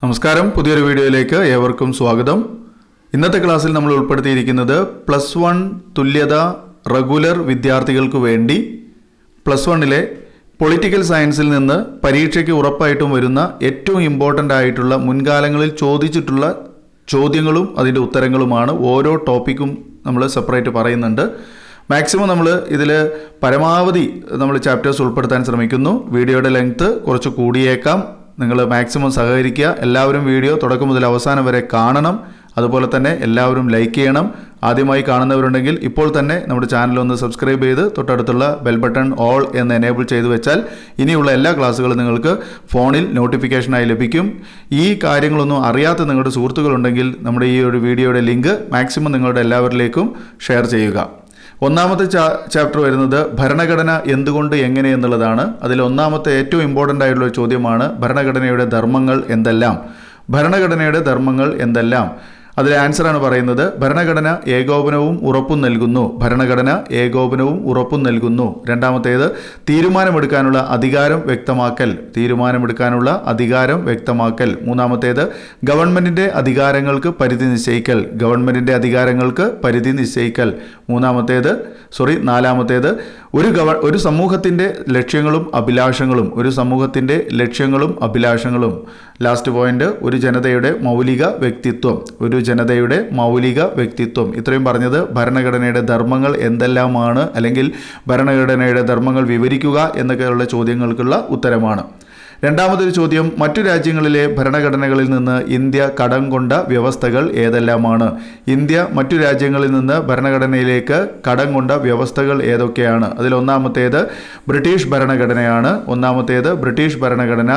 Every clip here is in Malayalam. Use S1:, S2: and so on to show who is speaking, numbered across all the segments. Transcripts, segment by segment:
S1: നമസ്കാരം, പുതിയൊരു വീഡിയോയിലേക്ക് ഏവർക്കും സ്വാഗതം. ഇന്നത്തെ ക്ലാസ്സിൽ നമ്മൾ ഉൾപ്പെടുത്തിയിരിക്കുന്നത് +1 തുല്യത റെഗുലർ വിദ്യാർത്ഥികൾക്ക് വേണ്ടി +1 പൊളിറ്റിക്കൽ സയൻസിൽ നിന്ന് പരീക്ഷയ്ക്ക് ഉറപ്പായിട്ടും വരുന്ന ഏറ്റവും ഇമ്പോർട്ടൻ്റ് ആയിട്ടുള്ള മുൻകാലങ്ങളിൽ ചോദിച്ചിട്ടുള്ള ചോദ്യങ്ങളും അതിൻ്റെ ഉത്തരങ്ങളുമാണ്. ഓരോ ടോപ്പിക്കും നമ്മൾ സെപ്പറേറ്റ് പറയുന്നുണ്ട്. മാക്സിമം നമ്മൾ ഇതിൽ പരമാവധി നമ്മൾ ചാപ്റ്റേഴ്സ് ഉൾപ്പെടുത്താൻ ശ്രമിക്കുന്നു. വീഡിയോയുടെ ലെങ്ത്ത് കുറച്ച് കൂടിയേക്കാം. നിങ്ങൾ മാക്സിമം സഹകരിക്കുക. എല്ലാവരും വീഡിയോ തുടക്കം മുതൽ അവസാനം വരെ കാണണം. അതുപോലെ തന്നെ എല്ലാവരും ലൈക്ക് ചെയ്യണം. ആദ്യമായി കാണുന്നവരുണ്ടെങ്കിൽ ഇപ്പോൾ തന്നെ നമ്മുടെ ചാനൽ ഒന്ന് സബ്സ്ക്രൈബ് ചെയ്ത് തൊട്ടടുത്തുള്ള ബെൽ ബട്ടൺ ഓൾ എന്ന് എനേബിൾ ചെയ്ത് വെച്ചാൽ ഇനിയുള്ള എല്ലാ ക്ലാസ്സുകളും നിങ്ങൾക്ക് ഫോണിൽ നോട്ടിഫിക്കേഷനായി ലഭിക്കും. ഈ കാര്യങ്ങളൊന്നും അറിയാത്ത നിങ്ങളുടെ സുഹൃത്തുക്കളുണ്ടെങ്കിൽ നമ്മുടെ ഈ ഒരു വീഡിയോയുടെ ലിങ്ക് മാക്സിമം നിങ്ങളുടെ എല്ലാവരിലേക്കും ഷെയർ ചെയ്യുക. ഒന്നാമത്തെ ചാപ്റ്റർ വരുന്നത് ഭരണഘടന എന്തുകൊണ്ട് എങ്ങനെ എന്നുള്ളതാണ്. അതിൽ ഒന്നാമത്തെ ഏറ്റവും ഇമ്പോർട്ടൻ്റ് ആയിട്ടുള്ള ഒരു ചോദ്യമാണ് ഭരണഘടനയുടെ ധർമ്മങ്ങൾ എന്തെല്ലാം. ഭരണഘടനയുടെ ധർമ്മങ്ങൾ എന്തെല്ലാം? അതിലെ ആൻസറാണ് പറയുന്നത് ഭരണഘടന ഏകോപനവും ഉറപ്പും നൽകുന്നു. ഭരണഘടന ഏകോപനവും ഉറപ്പും നൽകുന്നു. രണ്ടാമത്തേത് തീരുമാനമെടുക്കാനുള്ള അധികാരം വ്യക്തമാക്കൽ. തീരുമാനമെടുക്കാനുള്ള അധികാരം വ്യക്തമാക്കൽ. മൂന്നാമത്തേത് ഗവൺമെൻറ്റിൻ്റെ അധികാരങ്ങൾക്ക് പരിധി നിശ്ചയിക്കൽ. ഗവൺമെൻറ്റിൻ്റെ അധികാരങ്ങൾക്ക് പരിധി നിശ്ചയിക്കൽ. നാലാമത്തേത് ഒരു സമൂഹത്തിൻ്റെ ലക്ഷ്യങ്ങളും അഭിലാഷങ്ങളും. ഒരു സമൂഹത്തിൻ്റെ ലക്ഷ്യങ്ങളും അഭിലാഷങ്ങളും. ലാസ്റ്റ് പോയിന്റ് ഒരു ജനതയുടെ മൗലിക വ്യക്തിത്വം. ഒരു ജനതയുടെ മൗലിക വ്യക്തിത്വം. ഇത്രയും പറഞ്ഞത് ഭരണഘടനയുടെ ധർമ്മങ്ങൾ എന്തെല്ലാമാണ്, അല്ലെങ്കിൽ ഭരണഘടനയുടെ ധർമ്മങ്ങൾ വിവരിക്കുക എന്നൊക്കെയുള്ള ചോദ്യങ്ങൾക്കുള്ള ഉത്തരമാണ്. രണ്ടാമതൊരു ചോദ്യം, മറ്റു രാജ്യങ്ങളിലെ ഭരണഘടനകളിൽ നിന്ന് ഇന്ത്യ കടം കൊണ്ട വ്യവസ്ഥകൾ ഏതെല്ലാമാണ്? ഇന്ത്യ മറ്റു രാജ്യങ്ങളിൽ നിന്ന് ഭരണഘടനയിലേക്ക് കടം കൊണ്ട വ്യവസ്ഥകൾ ഏതൊക്കെയാണ്? അതിൽ ഒന്നാമത്തേത് ബ്രിട്ടീഷ് ഭരണഘടനയാണ്. ബ്രിട്ടീഷ് ഭരണഘടന.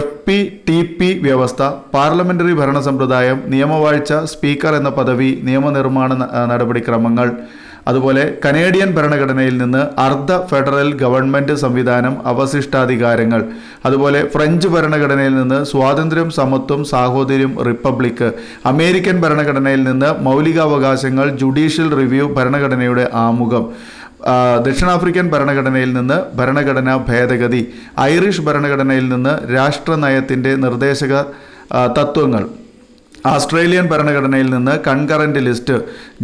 S1: FPTP വ്യവസ്ഥ, പാർലമെൻ്ററി ഭരണ സമ്പ്രദായം, നിയമവാഴ്ച, സ്പീക്കർ എന്ന പദവി, നിയമനിർമ്മാണ നടപടിക്രമങ്ങൾ. അതുപോലെ കനേഡിയൻ ഭരണഘടനയിൽ നിന്ന് അർദ്ധ ഫെഡറൽ ഗവൺമെൻറ് സംവിധാനം, അവശിഷ്ടാധികാരങ്ങൾ. അതുപോലെ ഫ്രഞ്ച് ഭരണഘടനയിൽ നിന്ന് സ്വാതന്ത്ര്യം, സമത്വം, സാഹോദര്യം, റിപ്പബ്ലിക്ക്. അമേരിക്കൻ ഭരണഘടനയിൽ നിന്ന് മൗലികാവകാശങ്ങൾ, ജുഡീഷ്യൽ റിവ്യൂ, ഭരണഘടനയുടെ ആമുഖം. ദക്ഷിണാഫ്രിക്കൻ ഭരണഘടനയിൽ നിന്ന് ഭരണഘടനാ ഭേദഗതി. ഐറിഷ് ഭരണഘടനയിൽ നിന്ന് രാഷ്ട്രനയത്തിൻ്റെ നിർദ്ദേശക തത്വങ്ങൾ. ആസ്ട്രേലിയൻ ഭരണഘടനയിൽ നിന്ന് കൺകറൻറ്റ് ലിസ്റ്റ്.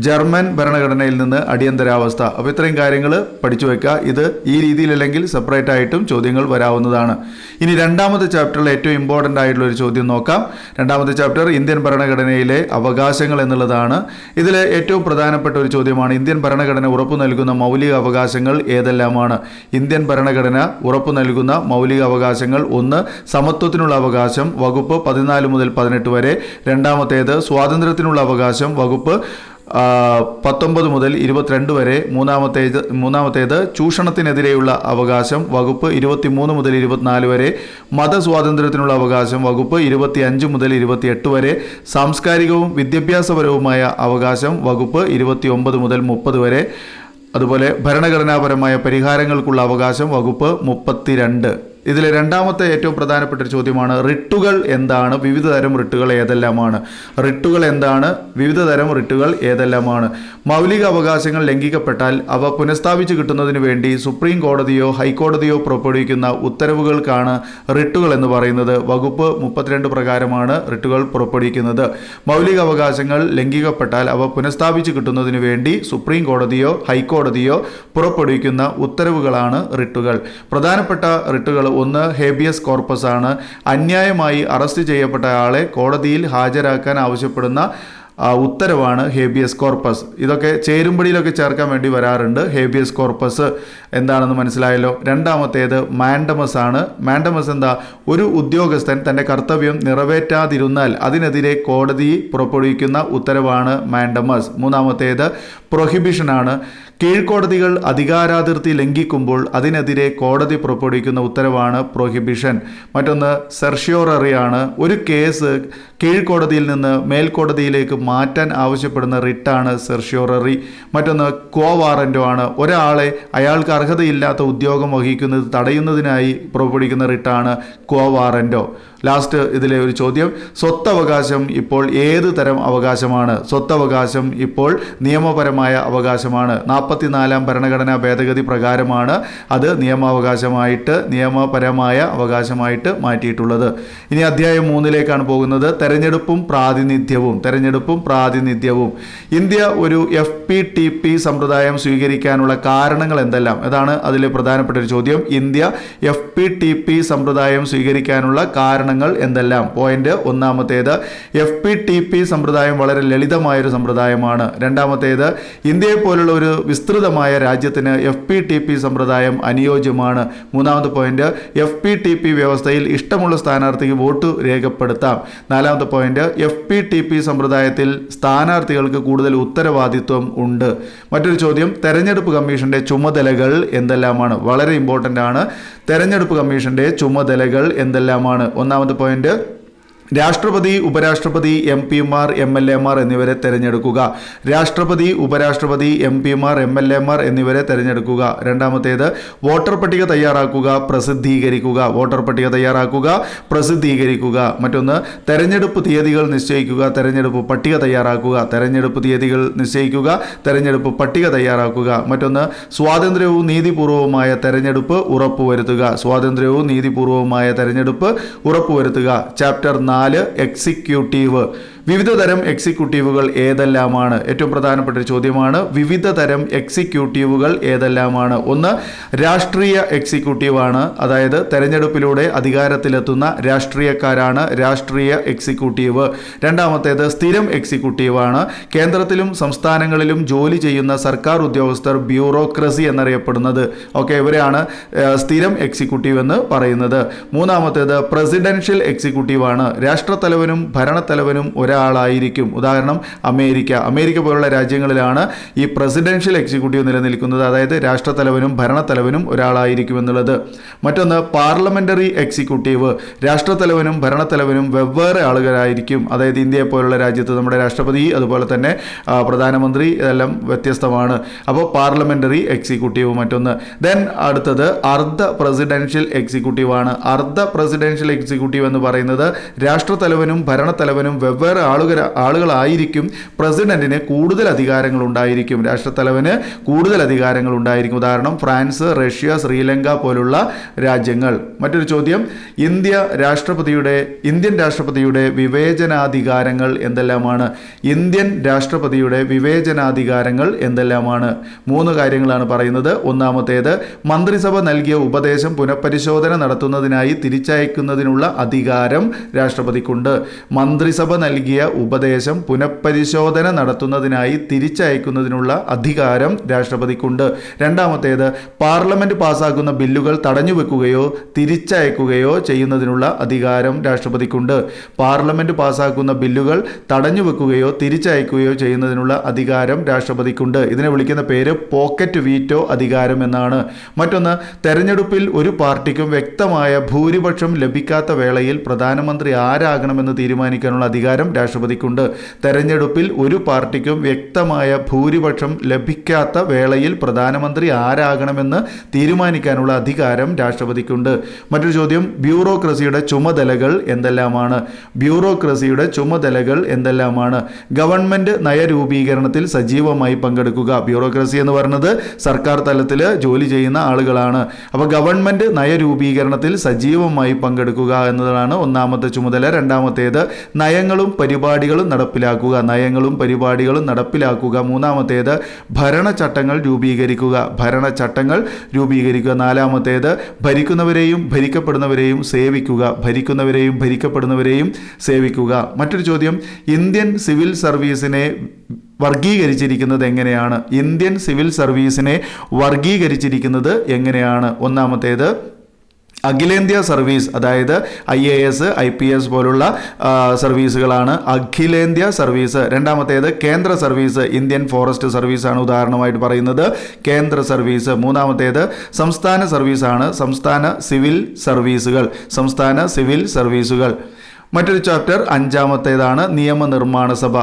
S1: ജർമ്മൻ ഭരണഘടനയിൽ നിന്ന് അടിയന്തരാവസ്ഥ. അപ്പോൾ ഇത്രയും കാര്യങ്ങൾ പഠിച്ചു വയ്ക്കുക. ഇത് ഈ രീതിയിലല്ലെങ്കിൽ സെപ്പറേറ്റ് ആയിട്ടും ചോദ്യങ്ങൾ വരാവുന്നതാണ്. ഇനി രണ്ടാമത്തെ ചാപ്റ്ററിൽ ഏറ്റവും ഇമ്പോർട്ടൻ്റ് ആയിട്ടുള്ള ഒരു ചോദ്യം നോക്കാം. രണ്ടാമത്തെ ചാപ്റ്റർ ഇന്ത്യൻ ഭരണഘടനയിലെ അവകാശങ്ങൾ എന്നുള്ളതാണ്. ഇതിലെ ഏറ്റവും പ്രധാനപ്പെട്ട ഒരു ചോദ്യമാണ് ഇന്ത്യൻ ഭരണഘടന ഉറപ്പു നൽകുന്ന മൗലിക അവകാശങ്ങൾ ഏതെല്ലാമാണ്? ഇന്ത്യൻ ഭരണഘടന ഉറപ്പു നൽകുന്ന മൗലിക അവകാശങ്ങൾ: 1. സമത്വത്തിനുള്ള അവകാശം, വകുപ്പ് 14 മുതൽ 18 വരെ. രണ്ടാമത്തേത് സ്വാതന്ത്ര്യത്തിനുള്ള അവകാശം, വകുപ്പ് 19 മുതൽ 22 വരെ. മൂന്നാമത്തേത് ചൂഷണത്തിനെതിരെയുള്ള അവകാശം, വകുപ്പ് 23 മുതൽ 24 വരെ. മതസ്വാതന്ത്ര്യത്തിനുള്ള അവകാശം, വകുപ്പ് 25 മുതൽ 28 വരെ. സാംസ്കാരികവും വിദ്യാഭ്യാസപരവുമായ അവകാശം, വകുപ്പ് 29 മുതൽ 30 വരെ. അതുപോലെ ഭരണഘടനാപരമായ പരിഹാരങ്ങൾക്കുള്ള അവകാശം, വകുപ്പ് 32. ഇതിലെ രണ്ടാമത്തെ ഏറ്റവും പ്രധാനപ്പെട്ട ഒരു ചോദ്യമാണ് റിട്ടുകൾ എന്താണ്? വിവിധ തരം റിട്ടുകൾ ഏതെല്ലാമാണ്? റിട്ടുകൾ എന്താണ്? വിവിധ തരം റിട്ടുകൾ ഏതെല്ലാമാണ്? മൗലിക അവകാശങ്ങൾ ലംഘിക്കപ്പെട്ടാൽ അവ പുനഃസ്ഥാപിച്ച് കിട്ടുന്നതിന് വേണ്ടി സുപ്രീം കോടതിയോ ഹൈക്കോടതിയോ പുറപ്പെടുവിക്കുന്ന ഉത്തരവുകൾക്കാണ് റിട്ടുകൾ എന്ന് പറയുന്നത്. വകുപ്പ് 32 പ്രകാരമാണ് റിട്ടുകൾ പുറപ്പെടുവിക്കുന്നത്. മൗലിക അവകാശങ്ങൾ ലംഘിക്കപ്പെട്ടാൽ അവ പുനഃസ്ഥാപിച്ച് കിട്ടുന്നതിന് വേണ്ടി സുപ്രീം കോടതിയോ ഹൈക്കോടതിയോ പുറപ്പെടുവിക്കുന്ന ഉത്തരവുകളാണ് റിട്ടുകൾ. പ്രധാനപ്പെട്ട റിട്ടുകൾ: 1. ഹേബിയസ് കോർപ്പസ് ആണ്. അന്യായമായി അറസ്റ്റ് ചെയ്യപ്പെട്ട ആളെ കോടതിയിൽ ഹാജരാക്കാൻ ആവശ്യപ്പെടുന്ന ഉത്തരവാണ് ഹേബിയസ് കോർപ്പസ്. ഇതൊക്കെ ചേരുംപടിയിലൊക്കെ ചേർക്കാൻ വേണ്ടി വരാറുണ്ട്. ഹേബിയസ് കോർപ്പസ് എന്താണെന്ന് മനസ്സിലായല്ലോ. രണ്ടാമത്തേത് മാൻഡമസ് ആണ്. മാൻഡമസ് എന്താ? ഒരു ഉദ്യോഗസ്ഥൻ തൻ്റെ കർത്തവ്യം നിറവേറ്റാതിരുന്നാൽ അതിനെതിരെ കോടതി പുറപ്പെടുവിക്കുന്ന ഉത്തരവാണ് മാൻഡമസ്. മൂന്നാമത്തേത് പ്രൊഹിബിഷനാണ്. കീഴ്ക്കോടതികൾ അധികാരാതിർത്തി ലംഘിക്കുമ്പോൾ അതിനെതിരെ കോടതി പുറപ്പെടുവിക്കുന്ന ഉത്തരവാണ് പ്രൊഹിബിഷൻ. മറ്റൊന്ന് സെർഷ്യോററി ആണ്. ഒരു കേസ് കീഴ്ക്കോടതിയിൽ നിന്ന് മേൽക്കോടതിയിലേക്ക് മാറ്റാൻ ആവശ്യപ്പെടുന്ന റിട്ടാണ് സെർഷ്യോററി. മറ്റൊന്ന് ക്വോ വാറൻറ്റോ ആണ്. ഒരാളെ അയാൾക്ക് അർഹതയില്ലാത്ത ഉദ്യോഗം വഹിക്കുന്നത് തടയുന്നതിനായി പുറപ്പെടുവിക്കുന്ന റിട്ടാണ് ക്വോ വാറൻറ്റോ. ലാസ്റ്റ് ഇതിലെ ഒരു ചോദ്യം, സ്വത്തവകാശം ഇപ്പോൾ ഏത് തരം അവകാശമാണ്? സ്വത്തവകാശം ഇപ്പോൾ നിയമപരമായ അവകാശമാണ്. 44-ാം ഭരണഘടനാ ഭേദഗതി പ്രകാരമാണ് അത് നിയമപരമായ അവകാശമായിട്ട് മാറ്റിയിട്ടുള്ളത്. ഇനി അധ്യായം 3ലേക്കാണ് പോകുന്നത്. തെരഞ്ഞെടുപ്പും പ്രാതിനിധ്യവും. ഇന്ത്യ ഒരു FPTP സമ്പ്രദായം സ്വീകരിക്കാനുള്ള കാരണങ്ങൾ എന്തെല്ലാം? അതാണ് അതിലെ പ്രധാനപ്പെട്ട ഒരു ചോദ്യം. ഇന്ത്യ FPTP സമ്പ്രദായം സ്വീകരിക്കാനുള്ള കാരണങ്ങൾ എന്തെല്ലാം? പോയിന്റ് ഒന്നാമത്തേത്, FPTP സമ്പ്രദായം വളരെ ലളിതമായൊരു സമ്പ്രദായമാണ്. രണ്ടാമത്തേത്, ഇന്ത്യയെ പോലുള്ള ഒരു വിസ്തൃതമായ രാജ്യത്തിന് FPTP സമ്പ്രദായം അനുയോജ്യമാണ്. മൂന്നാമത്തെ പോയിന്റ്, FPTP വ്യവസ്ഥയിൽ ഇഷ്ടമുള്ള സ്ഥാനാർത്ഥിക്ക് വോട്ട് രേഖപ്പെടുത്താം. നാലാമത്തെ പോയിന്റ്, FPTP സമ്പ്രദായത്തിൽ സ്ഥാനാർത്ഥികൾക്ക് കൂടുതൽ ഉത്തരവാദിത്വം ഉണ്ട്. മറ്റൊരു ചോദ്യം, തെരഞ്ഞെടുപ്പ് കമ്മീഷന്റെ ചുമതലകൾ എന്തെല്ലാമാണ്? വളരെ ഇമ്പോർട്ടൻ്റ് ആണ്. തെരഞ്ഞെടുപ്പ് കമ്മീഷന്റെ ചുമതലകൾ എന്തെല്ലാമാണ്? ഒന്നാമത്തെ പോയിന്റ്, രാഷ്ട്രപതി, ഉപരാഷ്ട്രപതി, MP-മാർ, MLA-മാർ എന്നിവരെ തെരഞ്ഞെടുക്കുക. രാഷ്ട്രപതി, ഉപരാഷ്ട്രപതി, MP-മാർ, MLA-മാർ എന്നിവരെ തെരഞ്ഞെടുക്കുക. രണ്ടാമത്തേത്, വോട്ടർ പട്ടിക തയ്യാറാക്കുക, പ്രസിദ്ധീകരിക്കുക. മറ്റൊന്ന്, തെരഞ്ഞെടുപ്പ് തീയതികൾ നിശ്ചയിക്കുക, തെരഞ്ഞെടുപ്പ് പട്ടിക തയ്യാറാക്കുക. മറ്റൊന്ന്, സ്വാതന്ത്ര്യവും നീതിപൂർവവുമായ തെരഞ്ഞെടുപ്പ് ഉറപ്പുവരുത്തുക. Chapter 4 executive. വിവിധ തരം എക്സിക്യൂട്ടീവുകൾ ഏതെല്ലാമാണ്? ഏറ്റവും പ്രധാനപ്പെട്ട ഒരു ചോദ്യമാണ്. വിവിധ തരം എക്സിക്യൂട്ടീവുകൾ ഏതെല്ലാമാണ്? ഒന്ന്, രാഷ്ട്രീയ എക്സിക്യൂട്ടീവാണ്. അതായത് തെരഞ്ഞെടുപ്പിലൂടെ അധികാരത്തിലെത്തുന്ന രാഷ്ട്രീയക്കാരാണ് രാഷ്ട്രീയ എക്സിക്യൂട്ടീവ്. രണ്ടാമത്തേത് സ്ഥിരം എക്സിക്യൂട്ടീവാണ്. കേന്ദ്രത്തിലും സംസ്ഥാനങ്ങളിലും ജോലി ചെയ്യുന്ന സർക്കാർ ഉദ്യോഗസ്ഥർ ബ്യൂറോക്രസി എന്നറിയപ്പെടുന്നത്. ഇവരെയാണ് സ്ഥിരം എക്സിക്യൂട്ടീവ് എന്ന് പറയുന്നത്. മൂന്നാമത്തേത് പ്രസിഡൻഷ്യൽ എക്സിക്യൂട്ടീവാണ്. രാഷ്ട്രത്തലവനും ഭരണത്തലവനും ഒരാളായിരിക്കും. ഉദാഹരണം അമേരിക്ക പോലുള്ള രാജ്യങ്ങളിലാണ് ഈ പ്രസിഡൻഷ്യൽ എക്സിക്യൂട്ടീവ് നിലനിൽക്കുന്നത്. അതായത് രാഷ്ട്രത്തലവനും ഭരണത്തലവനും ഒരാളായിരിക്കും എന്നുള്ളത്. മറ്റൊന്ന് പാർലമെന്ററി എക്സിക്യൂട്ടീവ്. രാഷ്ട്രത്തലവനും ഭരണത്തലവനും വെവ്വേറെ ആളുകളായിരിക്കും. അതായത് ഇന്ത്യയെ പോലുള്ള രാജ്യത്ത് നമ്മുടെ രാഷ്ട്രപതി, അതുപോലെ തന്നെ പ്രധാനമന്ത്രി, ഇതെല്ലാം വ്യത്യസ്തമാണ്. അപ്പോൾ പാർലമെന്ററി എക്സിക്യൂട്ടീവ് മറ്റൊന്ന്. ദെൻ അടുത്തത് അർദ്ധ പ്രസിഡൻഷ്യൽ എക്സിക്യൂട്ടീവാണ്. അർദ്ധ പ്രസിഡൻഷ്യൽ എക്സിക്യൂട്ടീവ് എന്ന് പറയുന്നത് രാഷ്ട്രത്തലവനും ഭരണത്തലവനും വെവ്വേറെ ആളുകളായിരിക്കും. പ്രസിഡന്റിന് കൂടുതൽ അധികാരങ്ങൾ ഉണ്ടായിരിക്കും. രാഷ്ട്രത്തലവന് കൂടുതൽ അധികാരങ്ങൾ ഉണ്ടായിരിക്കും. ഉദാഹരണം ഫ്രാൻസ്, റഷ്യ, ശ്രീലങ്ക പോലുള്ള രാജ്യങ്ങൾ. മറ്റൊരു ചോദ്യം, ഇന്ത്യൻ രാഷ്ട്രപതിയുടെ വിവേചനാധികാരങ്ങൾ എന്തെല്ലാമാണ്? മൂന്ന് കാര്യങ്ങളാണ് പറയുന്നത്. ഒന്നാമത്തേത്, മന്ത്രിസഭ നൽകിയ ഉപദേശം പുനഃപരിശോധന നടത്തുന്നതിനായി തിരിച്ചയക്കുന്നതിനുള്ള അധികാരം രാഷ്ട്രപതിക്കുണ്ട്. മന്ത്രിസഭ നൽകിയ ഉപദേശം പുനഃപരിശോധന നടത്തുന്നതിനായി തിരിച്ചയക്കുന്നതിനുള്ള അധികാരം രാഷ്ട്രപതിക്കുണ്ട്. രണ്ടാമത്തേത്, പാർലമെന്റ് പാസാക്കുന്ന ബില്ലുകൾ തടഞ്ഞുവെക്കുകയോ തിരിച്ചയക്കുകയോ ചെയ്യുന്നതിനുള്ള അധികാരം രാഷ്ട്രപതിക്കുണ്ട്. പാർലമെന്റ് പാസാക്കുന്ന ബില്ലുകൾ തടഞ്ഞുവെക്കുകയോ തിരിച്ചയക്കുകയോ ചെയ്യുന്നതിനുള്ള അധികാരം രാഷ്ട്രപതിക്കുണ്ട്. ഇതിനെ വിളിക്കുന്ന പേര് പോക്കറ്റ് വീറ്റോ അധികാരം എന്നാണ്. മറ്റൊന്ന്, തെരഞ്ഞെടുപ്പിൽ ഒരു പാർട്ടിക്കും വ്യക്തമായ ഭൂരിപക്ഷം ലഭിക്കാത്ത വേളയിൽ പ്രധാനമന്ത്രി ആരാകണമെന്ന് തീരുമാനിക്കാനുള്ള അധികാരം രാഷ്ട്രപതിക്കുണ്ട്. തെരഞ്ഞെടുപ്പിൽ ഒരു പാർട്ടിക്കും വ്യക്തമായ ഭൂരിപക്ഷം ലഭിക്കാത്ത വേളയിൽ പ്രധാനമന്ത്രി ആരാകണമെന്ന് തീരുമാനിക്കാനുള്ള അധികാരം രാഷ്ട്രപതിക്കുണ്ട്. മറ്റൊരു ചോദ്യം, ബ്യൂറോക്രസിയുടെ ചുമതലകൾ എന്തെല്ലാമാണ്? ഗവൺമെന്റ് നയരൂപീകരണത്തിൽ സജീവമായി പങ്കെടുക്കുക. ബ്യൂറോക്രസി എന്ന് പറയുന്നത് സർക്കാർ തലത്തിൽ ജോലി ചെയ്യുന്ന ആളുകളാണ്. അപ്പോൾ ഗവൺമെന്റ് നയരൂപീകരണത്തിൽ സജീവമായി പങ്കെടുക്കുക എന്നതാണ് ഒന്നാമത്തെ ചുമതല. രണ്ടാമത്തേത്, നയങ്ങളും പരിപാടികളും നടപ്പിലാക്കുക. മൂന്നാമത്തേത്, ഭരണചട്ടങ്ങൾ രൂപീകരിക്കുക. നാലാമത്തേത്, ഭരിക്കുന്നവരെയും ഭരിക്കപ്പെടുന്നവരെയും സേവിക്കുക. മറ്റൊരു ചോദ്യം, ഇന്ത്യൻ സിവിൽ സർവീസിനെ വർഗീകരിച്ചിരിക്കുന്നത് എങ്ങനെയാണ്? ഒന്നാമത്തേത്, അഖിലേന്ത്യാ സർവീസ്, അതായത് IAS, IPS പോലുള്ള സർവീസുകളാണ് അഖിലേന്ത്യാ സർവീസ്. രണ്ടാമത്തേത് കേന്ദ്ര സർവീസ്, ഇന്ത്യൻ ഫോറസ്റ്റ് സർവീസാണ് ഉദാഹരണമായിട്ട് പറയുന്നത് കേന്ദ്ര സർവീസ്. മൂന്നാമത്തേത് സംസ്ഥാന സർവീസാണ് സംസ്ഥാന സിവിൽ സർവീസുകൾ. മറ്റൊരു ചാപ്റ്റർ അഞ്ചാമത്തേതാണ് നിയമനിർമ്മാണ സഭ.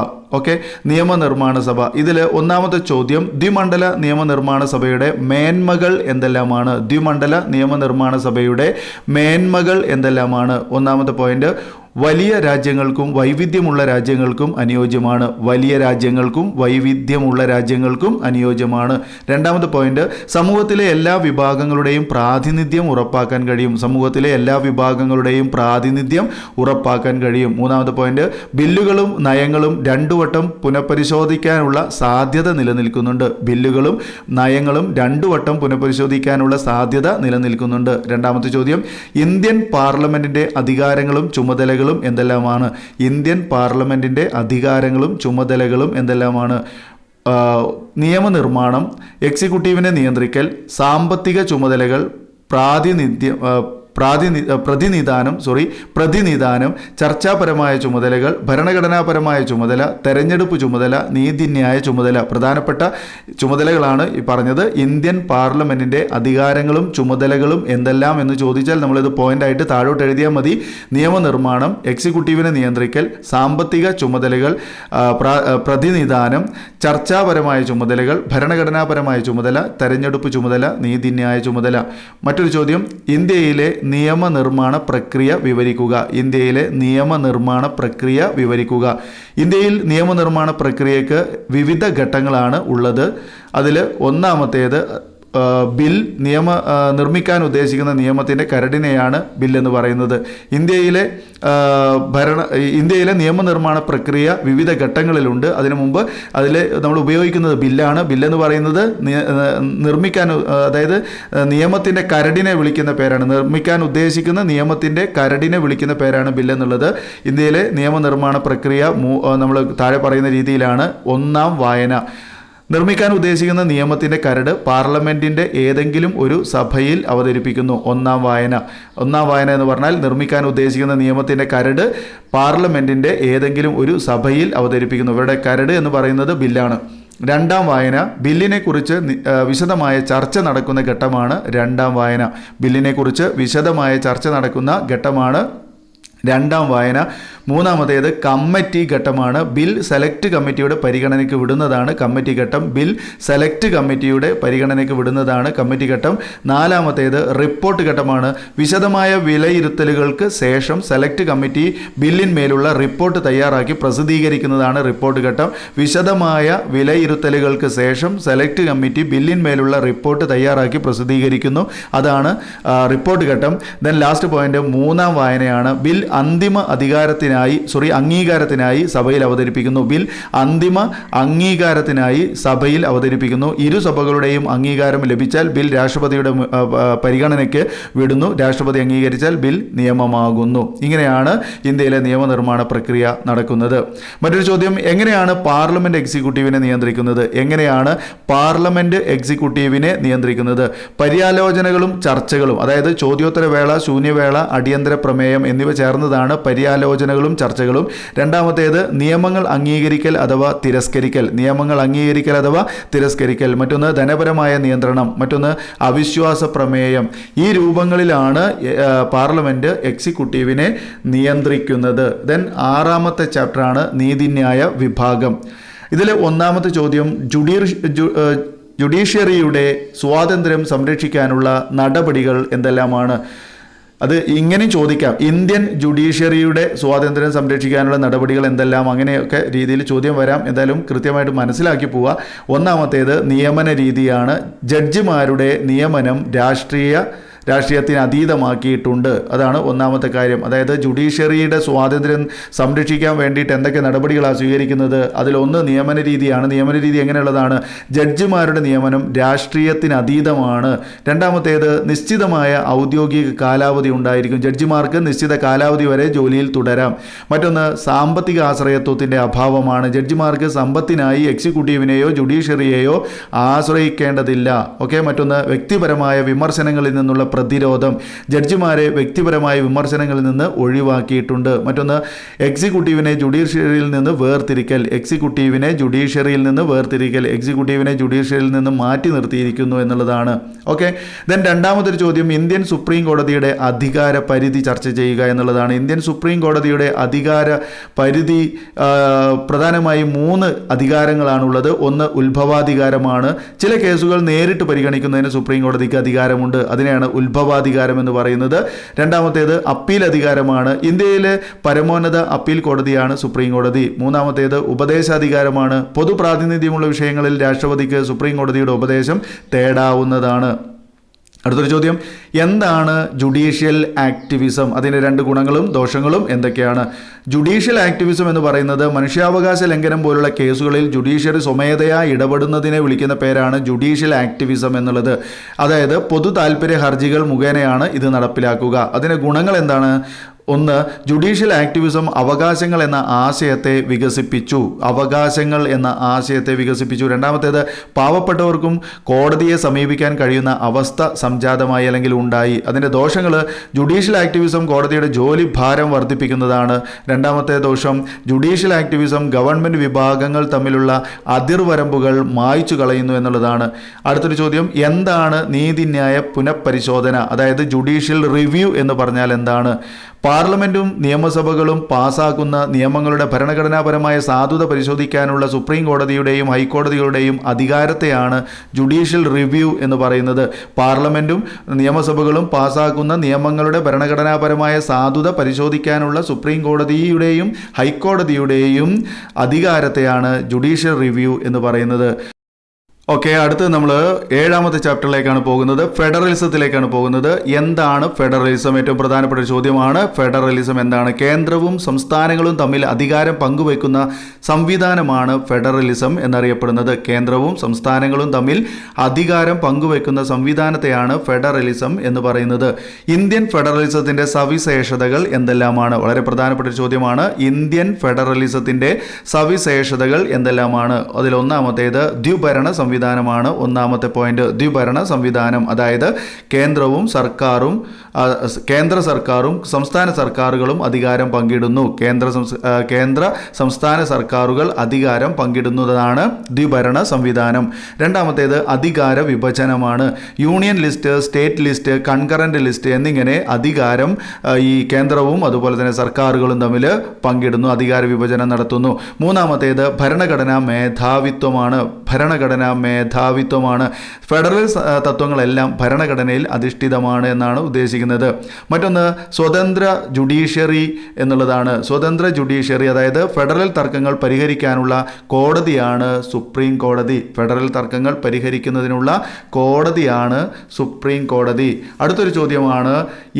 S1: നിയമനിർമ്മാണ സഭ. ഇതിൽ ഒന്നാമത്തെ ചോദ്യം, ദ്വിമണ്ഡല നിയമനിർമ്മാണ സഭയുടെ മേന്മകൾ എന്തെല്ലാമാണ്? ഒന്നാമത്തെ പോയിന്റ്, വലിയ രാജ്യങ്ങൾക്കും വൈവിധ്യമുള്ള രാജ്യങ്ങൾക്കും അനുയോജ്യമാണ്. വലിയ രാജ്യങ്ങൾക്കും വൈവിധ്യമുള്ള രാജ്യങ്ങൾക്കും അനുയോജ്യമാണ്. രണ്ടാമത്തെ പോയിന്റ്, സമൂഹത്തിലെ എല്ലാ വിഭാഗങ്ങളുടെയും പ്രാതിനിധ്യം ഉറപ്പാക്കാൻ കഴിയും. സമൂഹത്തിലെ എല്ലാ വിഭാഗങ്ങളുടെയും പ്രാതിനിധ്യം ഉറപ്പാക്കാൻ കഴിയും. മൂന്നാമത്തെ പോയിന്റ്, ബില്ലുകളും നയങ്ങളും 2 വട്ടം പുനഃപരിശോധിക്കാനുള്ള സാധ്യത നിലനിൽക്കുന്നുണ്ട്. ബില്ലുകളും നയങ്ങളും 2 വട്ടം പുനഃപരിശോധിക്കാനുള്ള സാധ്യത നിലനിൽക്കുന്നുണ്ട്. രണ്ടാമത്തെ ചോദ്യം, ഇന്ത്യൻ പാർലമെന്റിന്റെ അധികാരങ്ങളും ചുമതലകളും എന്തെല്ലാമാണ്? ഇന്ത്യൻ പാർലമെന്റിന്റെ അധികാരങ്ങളും ചുമതലകളും എന്തെല്ലാമാണ്? നിയമനിർമ്മാണം, എക്സിക്യൂട്ടീവിനെ നിയന്ത്രിക്കൽ, സാമ്പത്തിക ചുമതലകൾ, പ്രതിനിധാനം, ചർച്ചാപരമായ ചുമതലകൾ, ഭരണഘടനാപരമായ ചുമതല, തെരഞ്ഞെടുപ്പ് ചുമതല, നീതിന്യായ ചുമതല. പ്രധാനപ്പെട്ട ചുമതലകളാണ് ഈ പറഞ്ഞത്. ഇന്ത്യൻ പാർലമെന്റിന്റെ അധികാരങ്ങളും ചുമതലകളും എന്തെല്ലാം എന്ന് ചോദിച്ചാൽ നമ്മളിത് പോയിന്റായിട്ട് താഴോട്ട് എഴുതിയാൽ മതി. നിയമനിർമ്മാണം, എക്സിക്യൂട്ടീവിനെ നിയന്ത്രിക്കൽ, സാമ്പത്തിക ചുമതലകൾ, പ്രതിനിധാനം, ചർച്ചാപരമായ ചുമതലകൾ, ഭരണഘടനാപരമായ ചുമതല, തെരഞ്ഞെടുപ്പ് ചുമതല, നീതിന്യായ ചുമതല. മറ്റൊരു ചോദ്യം, ഇന്ത്യയിലെ നിയമനിർമ്മാണ പ്രക്രിയ വിവരിക്കുക. ഇന്ത്യയിലെ നിയമനിർമ്മാണ പ്രക്രിയ വിവരിക്കുക. ഇന്ത്യയിൽ നിയമനിർമ്മാണ പ്രക്രിയയ്ക്ക് വിവിധ ഘട്ടങ്ങളാണ് ഉള്ളത്. അതിൽ ഒന്നാമത്തേത് ബിൽ, നിർമ്മിക്കാൻ ഉദ്ദേശിക്കുന്ന നിയമത്തിൻ്റെ കരടിനെയാണ് ബിൽ എന്ന് പറയുന്നത്. ഇന്ത്യയിലെ നിയമനിർമ്മാണ പ്രക്രിയ വിവിധ ഘട്ടങ്ങളിലുണ്ട്. അതിനു മുമ്പ് അതിൽ നമ്മൾ ഉപയോഗിക്കുന്നത് ബില്ലാണ്. ബില്ലെന്ന് പറയുന്നത് അതായത് നിയമത്തിൻ്റെ കരടിനെ വിളിക്കുന്ന പേരാണ്. നിർമ്മിക്കാൻ ഉദ്ദേശിക്കുന്ന നിയമത്തിൻ്റെ കരടിനെ വിളിക്കുന്ന പേരാണ് ബില്ലെന്നുള്ളത്. ഇന്ത്യയിലെ നിയമനിർമ്മാണ പ്രക്രിയ നമ്മൾ താഴെ പറയുന്ന രീതിയിലാണ്. ഒന്നാം വായന. നിർമ്മിക്കാൻ ഉദ്ദേശിക്കുന്ന നിയമത്തിൻ്റെ കരട് പാർലമെൻറ്റിൻ്റെ ഏതെങ്കിലും ഒരു സഭയിൽ അവതരിപ്പിക്കുന്നു. ഒന്നാം വായന എന്ന് പറഞ്ഞാൽ നിർമ്മിക്കാൻ ഉദ്ദേശിക്കുന്ന നിയമത്തിൻ്റെ കരട് പാർലമെൻറ്റിൻ്റെ ഏതെങ്കിലും ഒരു സഭയിൽ അവതരിപ്പിക്കുന്നു. ഇവരുടെ കരട് എന്ന് പറയുന്നത് ബില്ലാണ്. രണ്ടാം വായന, ബില്ലിനെക്കുറിച്ച് വിശദമായ ചർച്ച നടക്കുന്ന ഘട്ടമാണ് രണ്ടാം വായന. ബില്ലിനെക്കുറിച്ച് വിശദമായ ചർച്ച നടക്കുന്ന ഘട്ടമാണ് രണ്ടാം വായന. മൂന്നാമത്തേത് കമ്മിറ്റി ഘട്ടമാണ്. ബിൽ സെലക്ട് കമ്മിറ്റിയുടെ പരിഗണനയ്ക്ക് വിടുന്നതാണ് കമ്മിറ്റി ഘട്ടം. ബിൽ സെലക്ട് കമ്മിറ്റിയുടെ പരിഗണനയ്ക്ക് വിടുന്നതാണ് കമ്മിറ്റി ഘട്ടം. നാലാമത്തേത് റിപ്പോർട്ട് ഘട്ടമാണ്. വിശദമായ വിലയിരുത്തലുകൾക്ക് ശേഷം സെലക്ട് കമ്മിറ്റി ബില്ലിന്മേലുള്ള റിപ്പോർട്ട് തയ്യാറാക്കി പ്രസിദ്ധീകരിക്കുന്നതാണ് റിപ്പോർട്ട് ഘട്ടം. വിശദമായ വിലയിരുത്തലുകൾക്ക് ശേഷം സെലക്ട് കമ്മിറ്റി ബില്ലിന്മേലുള്ള റിപ്പോർട്ട് തയ്യാറാക്കി പ്രസിദ്ധീകരിക്കുന്നു. അതാണ് റിപ്പോർട്ട് ഘട്ടം. ദെൻ ലാസ്റ്റ് പോയിന്റ് മൂന്നാം വായനയാണ്. ബിൽ അന്തിമ അംഗീകാരത്തിനായി സഭയിൽ അവതരിപ്പിക്കുന്നു. ബിൽ അന്തിമ അംഗീകാരത്തിനായി സഭയിൽ അവതരിപ്പിക്കുന്നു. ഇരുസഭകളുടെയും അംഗീകാരം ലഭിച്ചാൽ ബിൽ രാഷ്ട്രപതിയുടെ പരിഗണനയ്ക്ക് വിടുന്നു. രാഷ്ട്രപതി അംഗീകരിച്ചാൽ ബിൽ നിയമമാകുന്നു. ഇങ്ങനെയാണ് ഇന്ത്യയിലെ നിയമനിർമ്മാണ പ്രക്രിയ നടക്കുന്നത്. മറ്റൊരു ചോദ്യം, എങ്ങനെയാണ് പാർലമെന്റ് എക്സിക്യൂട്ടീവിനെ നിയന്ത്രിക്കുന്നത്? പര്യാലോചനകളും ചർച്ചകളും, അതായത് ചോദ്യോത്തരവേള, ശൂന്യവേള, അടിയന്തര പ്രമേയം എന്നിവ ചേർന്നതാണ് പര്യാലോചനകളും ചർച്ചകളും. രണ്ടാമത്തേത് നിയമങ്ങൾ അംഗീകരിക്കൽ അഥവാ തിരസ്കരിക്കൽ. മറ്റൊന്ന് ധനപരമായ നിയന്ത്രണം, മറ്റൊന്ന് അവിശ്വാസ പ്രമേയം. ഈ രൂപങ്ങളിലാണ് പാർലമെന്റ് എക്സിക്യൂട്ടീവിനെ നിയന്ത്രിക്കുന്നത്. ദെൻ ആറാമത്തെ ചാപ്റ്ററാണ് നീതിന്യായ വിഭാഗം. ഇതിൽ ഒന്നാമത്തെ ചോദ്യം, ജുഡീഷ്യറിയുടെ സ്വാതന്ത്ര്യം സംരക്ഷിക്കാനുള്ള നടപടികൾ എന്തെല്ലാമാണ്? അത് ഇങ്ങനെ ചോദിക്കാം. ഇന്ത്യൻ ജുഡീഷ്യറിയുടെ സ്വാതന്ത്ര്യം സംരക്ഷിക്കാനുള്ള നടപടികൾ എന്തെല്ലാം? അങ്ങനെയൊക്കെ രീതിയിൽ ചോദ്യം വരാം. എന്തായാലും കൃത്യമായിട്ട് മനസ്സിലാക്കി പോവുക. ഒന്നാമത്തേത് നിയമന രീതിയാണ്. ജഡ്ജിമാരുടെ നിയമനം രാഷ്ട്രീയത്തിന് അതീതമാക്കിയിട്ടുണ്ട്. അതാണ് ഒന്നാമത്തെ കാര്യം. അതായത് ജുഡീഷ്യറിയുടെ സ്വാതന്ത്ര്യം സംരക്ഷിക്കാൻ വേണ്ടിയിട്ട് എന്തൊക്കെ നടപടികളാണ് സ്വീകരിക്കുന്നത്? അതിലൊന്ന് നിയമന രീതിയാണ്. നിയമന രീതി എങ്ങനെയുള്ളതാണ്? ജഡ്ജിമാരുടെ നിയമനം രാഷ്ട്രീയത്തിന് അതീതമാണ്. രണ്ടാമത്തേത് നിശ്ചിതമായ ഔദ്യോഗിക കാലാവധി ഉണ്ടായിരിക്കും. ജഡ്ജിമാർക്ക് നിശ്ചിത കാലാവധി വരെ ജോലിയിൽ തുടരാം. മറ്റൊന്ന് സാമ്പത്തിക ആശ്രയത്വത്തിൻ്റെ അഭാവമാണ്. ജഡ്ജിമാർക്ക് സമ്പത്തിനായി എക്സിക്യൂട്ടീവിനെയോ ജുഡീഷ്യറിയെയോ ആശ്രയിക്കേണ്ടതില്ല. മറ്റൊന്ന് വ്യക്തിപരമായ വിമർശനങ്ങളിൽ നിന്നുള്ള പ്രതിരോധം. ജഡ്ജിമാരെ വ്യക്തിപരമായ വിമർശനങ്ങളിൽ നിന്ന് ഒഴിവാക്കിയിട്ടുണ്ട്. മറ്റൊന്ന് എക്സിക്യൂട്ടീവിനെ ജുഡീഷ്യറിയിൽ നിന്ന് വേർതിരിക്കൽ. എക്സിക്യൂട്ടീവിനെ ജുഡീഷ്യറിയിൽ നിന്ന് മാറ്റി നിർത്തിയിരിക്കുന്നു എന്നുള്ളതാണ്. ദെൻ രണ്ടാമതൊരു ചോദ്യം, ഇന്ത്യൻ സുപ്രീം കോടതിയുടെ അധികാര പരിധി ചർച്ച ചെയ്യുക എന്നുള്ളതാണ്. ഇന്ത്യൻ സുപ്രീം കോടതിയുടെ അധികാര പരിധി പ്രധാനമായും 3 അധികാരങ്ങളാണുള്ളത്. ഒന്ന് ഉത്ഭവാധികാരമാണ്. ചില കേസുകൾ നേരിട്ട് പരിഗണിക്കുന്നതിന് സുപ്രീം കോടതിക്ക് അധികാരമുണ്ട്. അതിനെയാണ് ഉത്ഭവാധികാരം എന്ന് പറയുന്നത്. രണ്ടാമത്തേത് അപ്പീൽ അധികാരമാണ്. ഇന്ത്യയിലെ പരമോന്നത അപ്പീൽ കോടതിയാണ് സുപ്രീം കോടതി. മൂന്നാമത്തേത് ഉപദേശാധികാരമാണ്. പൊതുപ്രാതിനിധ്യമുള്ള വിഷയങ്ങളിൽ രാഷ്ട്രപതിക്ക് സുപ്രീം കോടതിയുടെ ഉപദേശം തേടാവുന്നതാണ്. അടുത്തൊരു ചോദ്യം, എന്താണ് ജുഡീഷ്യൽ ആക്ടിവിസം? അതിൻ്റെ 2 ഗുണങ്ങളും ദോഷങ്ങളും എന്തൊക്കെയാണ്? ജുഡീഷ്യൽ ആക്ടിവിസം എന്ന് പറയുന്നത് മനുഷ്യാവകാശ ലംഘനം പോലുള്ള കേസുകളിൽ ജുഡീഷ്യറി സ്വമേധയാ ഇടപെടുന്നതിനെ വിളിക്കുന്ന പേരാണ് ജുഡീഷ്യൽ ആക്ടിവിസം എന്നുള്ളത്. അതായത് പൊതു താൽപ്പര്യ ഹർജികൾ മുഖേനയാണ് ഇത് നടപ്പിലാക്കുക. അതിൻ്റെ ഗുണങ്ങൾ എന്താണ്? ഒന്ന്, ജുഡീഷ്യൽ ആക്ടിവിസം അവകാശങ്ങൾ എന്ന ആശയത്തെ വികസിപ്പിച്ചു. രണ്ടാമത്തേത്, പാവപ്പെട്ടവർക്കും കോടതിയെ സമീപിക്കാൻ കഴിയുന്ന അവസ്ഥ സംജാതമായി അല്ലെങ്കിൽ ഉണ്ടായി. അതിൻ്റെ ദോഷങ്ങൾ, ജുഡീഷ്യൽ ആക്ടിവിസം കോടതിയുടെ ജോലി ഭാരം വർദ്ധിപ്പിക്കുന്നതാണ്. രണ്ടാമത്തെ ദോഷം, ജുഡീഷ്യൽ ആക്ടിവിസം ഗവൺമെൻറ് വിഭാഗങ്ങൾ തമ്മിലുള്ള അതിർവരമ്പുകൾ മായ്ച്ചു കളയുന്നു എന്നുള്ളതാണ്. അടുത്തൊരു ചോദ്യം, എന്താണ് നീതിന്യായ പുനഃപരിശോധന? അതായത് ജുഡീഷ്യൽ റിവ്യൂ എന്ന് പറഞ്ഞാൽ എന്താണ്? പാർലമെൻറ്റും നിയമസഭകളും പാസാക്കുന്ന നിയമങ്ങളുടെ ഭരണഘടനാപരമായ സാധുത പരിശോധിക്കാനുള്ള സുപ്രീം കോടതിയുടെയും ഹൈക്കോടതികളുടെയും അധികാരത്തെയാണ് ജുഡീഷ്യൽ റിവ്യൂ എന്ന് പറയുന്നത്. പാർലമെൻറ്റും നിയമസഭകളും പാസാക്കുന്ന നിയമങ്ങളുടെ ഭരണഘടനാപരമായ സാധുത പരിശോധിക്കാനുള്ള സുപ്രീം കോടതിയുടെയും ഹൈക്കോടതിയുടെയും അധികാരത്തെയാണ് ജുഡീഷ്യൽ റിവ്യൂ എന്ന് പറയുന്നത്. ഓക്കെ, അടുത്ത് നമ്മൾ 7ാമത്തെ ചാപ്റ്ററിലേക്കാണ് പോകുന്നത്. ഫെഡറലിസത്തിലേക്കാണ് പോകുന്നത്. എന്താണ് ഫെഡറലിസം? ഏറ്റവും പ്രധാനപ്പെട്ട ഒരു ചോദ്യമാണ്. ഫെഡറലിസം എന്താണ്? കേന്ദ്രവും സംസ്ഥാനങ്ങളും തമ്മിൽ അധികാരം പങ്കുവയ്ക്കുന്ന സംവിധാനമാണ് ഫെഡറലിസം എന്നറിയപ്പെടുന്നത്. കേന്ദ്രവും സംസ്ഥാനങ്ങളും തമ്മിൽ അധികാരം പങ്കുവയ്ക്കുന്ന സംവിധാനത്തെയാണ് ഫെഡറലിസം എന്ന് പറയുന്നത്. ഇന്ത്യൻ ഫെഡറലിസത്തിൻ്റെ സവിശേഷതകൾ എന്തെല്ലാമാണ്? വളരെ പ്രധാനപ്പെട്ട ഒരു ചോദ്യമാണ്. ഇന്ത്യൻ ഫെഡറലിസത്തിൻ്റെ സവിശേഷതകൾ എന്തെല്ലാമാണ്? അതിലൊന്നാമത്തേത് ദ്വിഭരണ സംവിധാനമാണ്. ഒന്നാമത്തെ പോയിന്റ്, ദ്വിഭരണ സംവിധാനം. അതായത് കേന്ദ്ര സർക്കാരും സംസ്ഥാന സർക്കാരുകളും അധികാരം പങ്കിടുന്നു. കേന്ദ്ര സംസ്ഥാന സർക്കാരുകൾ അധികാരം പങ്കിടുന്നതാണ് ദ്വിഭരണ സംവിധാനം. രണ്ടാമത്തേത് അധികാര വിഭജനമാണ്. Union list, state list, concurrent list എന്നിങ്ങനെ അധികാരം ഈ കേന്ദ്രവും അതുപോലെ തന്നെ സർക്കാരുകളും തമ്മിൽ പങ്കിടുന്നു, അധികാര വിഭജനം നടത്തുന്നു. മൂന്നാമത്തേത് ഭരണഘടനാ മേധാവിത്വമാണ്. ഫെഡറൽ തത്വങ്ങളെല്ലാം ഭരണഘടനയിൽ അധിഷ്ഠിതമാണ് എന്നാണ് ഉദ്ദേശിക്കുന്നത്. മറ്റൊന്ന് സ്വതന്ത്ര ജുഡീഷ്യറി എന്നുള്ളതാണ്. സ്വതന്ത്ര ജുഡീഷ്യറി, അതായത് ഫെഡറൽ തർക്കങ്ങൾ പരിഹരിക്കാനുള്ള കോടതിയാണ് സുപ്രീം കോടതി. ഫെഡറൽ തർക്കങ്ങൾ പരിഹരിക്കുന്നതിനുള്ള കോടതിയാണ് സുപ്രീം കോടതി. അടുത്തൊരു ചോദ്യമാണ്,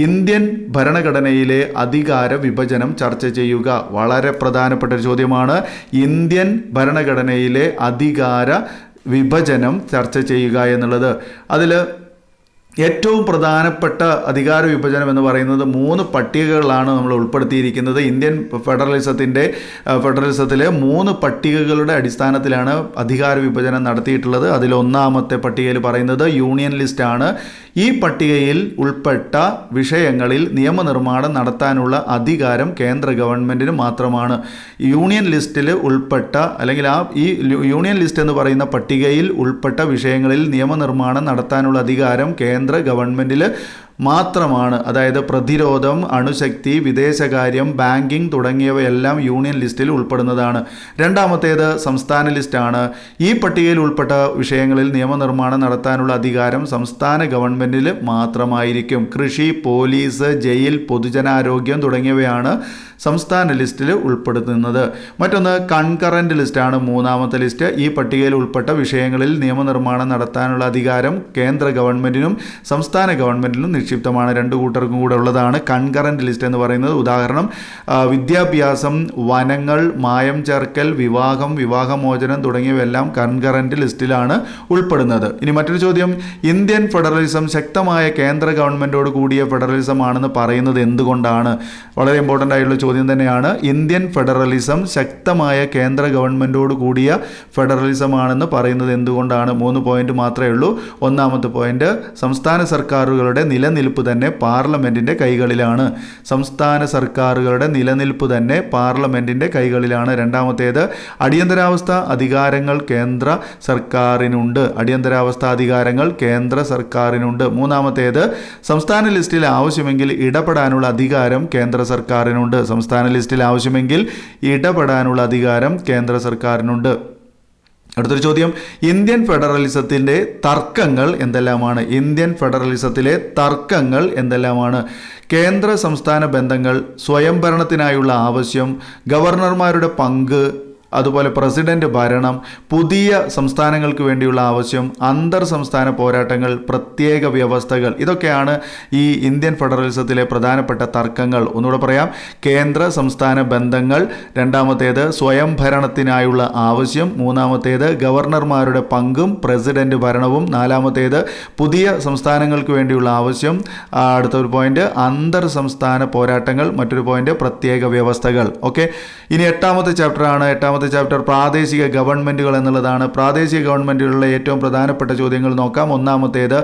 S1: ഇന്ത്യൻ ഭരണഘടനയിലെ അധികാര വിഭജനം ചർച്ച ചെയ്യുക. വളരെ പ്രധാനപ്പെട്ട ഒരു ചോദ്യമാണ്. ഇന്ത്യൻ ഭരണഘടനയിലെ അധികാര വിഭജനം ചർച്ച ചെയ്യുക എന്നുള്ളത്. അതിൽ ഏറ്റവും പ്രധാനപ്പെട്ട അധികാര വിഭജനം എന്ന് പറയുന്നത് 3 പട്ടികകളാണ് നമ്മൾ ഉൾപ്പെടുത്തിയിരിക്കുന്നത്. ഇന്ത്യൻ ഫെഡറലിസത്തിലെ 3 പട്ടികകളുടെ അടിസ്ഥാനത്തിലാണ് അധികാര വിഭജനം നടത്തിയിട്ടുള്ളത്. അതിലൊന്നാമത്തെ പട്ടികയിൽ പറയുന്നത് യൂണിയൻ ലിസ്റ്റാണ്. ഈ പട്ടികയിൽ ഉൾപ്പെട്ട വിഷയങ്ങളിൽ നിയമനിർമ്മാണം നടത്താനുള്ള അധികാരം കേന്ദ്ര ഗവൺമെൻറ്റിന് മാത്രമാണ്. യൂണിയൻ ലിസ്റ്റിൽ ഉൾപ്പെട്ട അല്ലെങ്കിൽ ഈ യൂണിയൻ ലിസ്റ്റ് എന്ന് പറയുന്ന പട്ടികയിൽ ഉൾപ്പെട്ട വിഷയങ്ങളിൽ നിയമനിർമ്മാണം നടത്താനുള്ള അധികാരം കേന്ദ്ര ഗവൺമെൻറ്റിൽ മാത്രമാണ്. അതായത് പ്രതിരോധം, അണുശക്തി, വിദേശകാര്യം, ബാങ്കിങ് തുടങ്ങിയവയെല്ലാം യൂണിയൻ ലിസ്റ്റിൽ ഉൾപ്പെടുന്നതാണ്. രണ്ടാമത്തേത് സംസ്ഥാന ലിസ്റ്റാണ്. ഈ പട്ടികയിൽ ഉൾപ്പെട്ട വിഷയങ്ങളിൽ നിയമനിർമ്മാണം നടത്താനുള്ള അധികാരം സംസ്ഥാന ഗവൺമെൻറ്റിൽ മാത്രമായിരിക്കും. കൃഷി, പോലീസ്, ജയിൽ, പൊതുജനാരോഗ്യം തുടങ്ങിയവയാണ് സംസ്ഥാന ലിസ്റ്റിൽ ഉൾപ്പെടുത്തുന്നത്. മറ്റൊന്ന് കൺകറന്റ് ലിസ്റ്റാണ്, മൂന്നാമത്തെ ലിസ്റ്റ്. ഈ പട്ടികയിൽ ഉൾപ്പെട്ട വിഷയങ്ങളിൽ നിയമനിർമ്മാണം നടത്താനുള്ള അധികാരം കേന്ദ്ര ഗവൺമെൻറ്റിനും സംസ്ഥാന ഗവൺമെൻറ്റിനും നിക്ഷിപ്തമാണ്. 2 കൂട്ടർക്കും കൂടെ ഉള്ളതാണ് കൺകറന്റ് ലിസ്റ്റ് എന്ന് പറയുന്നത്. ഉദാഹരണം, വിദ്യാഭ്യാസം, വനങ്ങൾ, മായം ചേർക്കൽ, വിവാഹം, വിവാഹമോചനം തുടങ്ങിയവയെല്ലാം കൺകറന്റ് ലിസ്റ്റിലാണ് ഉൾപ്പെടുന്നത്. ഇനി മറ്റൊരു ചോദ്യം, ഇന്ത്യൻ ഫെഡറലിസം ശക്തമായ കേന്ദ്ര ഗവൺമെൻറ്റോട് കൂടിയ ഫെഡറലിസം ആണെന്ന് പറയുന്നത് എന്തുകൊണ്ടാണ്? വളരെ ഇമ്പോർട്ടൻ്റ് ആയിട്ടുള്ള ചോദ്യം തന്നെയാണ്. ഇന്ത്യൻ ഫെഡറലിസം ശക്തമായ കേന്ദ്ര ഗവൺമെൻറ്റോട് കൂടിയ ഫെഡറലിസം ആണെന്ന് പറയുന്നത് എന്തുകൊണ്ടാണ്? 3 പോയിന്റ് മാത്രമേ ഉള്ളൂ. ഒന്നാമത്തെ പോയിന്റ്, സംസ്ഥാന സർക്കാരുകളുടെ നിലനിൽപ്പ് തന്നെ പാർലമെൻറ്റിൻ്റെ കൈകളിലാണ്. സംസ്ഥാന സർക്കാരുകളുടെ നിലനിൽപ്പ് തന്നെ പാർലമെൻറ്റിൻ്റെ കൈകളിലാണ്. രണ്ടാമത്തേത്, അടിയന്തരാവസ്ഥ അധികാരങ്ങൾ കേന്ദ്ര സർക്കാരിനുണ്ട്. അടിയന്തരാവസ്ഥ അധികാരങ്ങൾ കേന്ദ്ര സർക്കാരിനുണ്ട്. മൂന്നാമത്തേത്, സംസ്ഥാന ലിസ്റ്റിൽ ആവശ്യമെങ്കിൽ ഇടപെടാനുള്ള അധികാരം കേന്ദ്ര സർക്കാരിനുണ്ട്. സംസ്ഥാന ലിസ്റ്റിൽ ആവശ്യമെങ്കിൽ ഇടപെടാനുള്ള അധികാരം കേന്ദ്ര സർക്കാരിനുണ്ട്. അടുത്തൊരു ചോദ്യം, ഇന്ത്യൻ ഫെഡറലിസത്തിൻ്റെ തർക്കങ്ങൾ എന്തെല്ലാമാണ്? ഇന്ത്യൻ ഫെഡറലിസത്തിലെ തർക്കങ്ങൾ എന്തെല്ലാമാണ്? കേന്ദ്ര സംസ്ഥാന ബന്ധങ്ങൾ, സ്വയംഭരണത്തിനായുള്ള ആവശ്യം, ഗവർണർമാരുടെ പങ്ക്, അതുപോലെ പ്രസിഡന്റ് ഭരണം, പുതിയ സംസ്ഥാനങ്ങൾക്ക് വേണ്ടിയുള്ള ആവശ്യം, അന്തർ സംസ്ഥാന പോരാട്ടങ്ങൾ, പ്രത്യേക വ്യവസ്ഥകൾ. ഇതൊക്കെയാണ് ഈ ഇന്ത്യൻ ഫെഡറലിസത്തിലെ പ്രധാനപ്പെട്ട തർക്കങ്ങൾ. ഒന്നുകൂടെ പറയാം: കേന്ദ്ര സംസ്ഥാന ബന്ധങ്ങൾ, രണ്ടാമത്തേത് സ്വയംഭരണത്തിനായുള്ള ആവശ്യം, മൂന്നാമത്തേത് ഗവർണർമാരുടെ പങ്കും പ്രസിഡന്റ് ഭരണവും, നാലാമത്തേത് പുതിയ സംസ്ഥാനങ്ങൾക്ക് വേണ്ടിയുള്ള ആവശ്യം, അടുത്തൊരു പോയിന്റ് അന്തർ സംസ്ഥാന പോരാട്ടങ്ങൾ, മറ്റൊരു പോയിന്റ് പ്രത്യേക വ്യവസ്ഥകൾ. ഓക്കെ, ഇനി എട്ടാമത്തെ ചാപ്റ്റർ പ്രാദേശിക ഗവൺമെൻറ്റുകൾ എന്നുള്ളതാണ്. പ്രാദേശിക ഗവൺമെൻറ്റുകളിലെ ഏറ്റവും പ്രധാനപ്പെട്ട ചോദ്യങ്ങൾ നോക്കാം. ഒന്നാമത്തേത്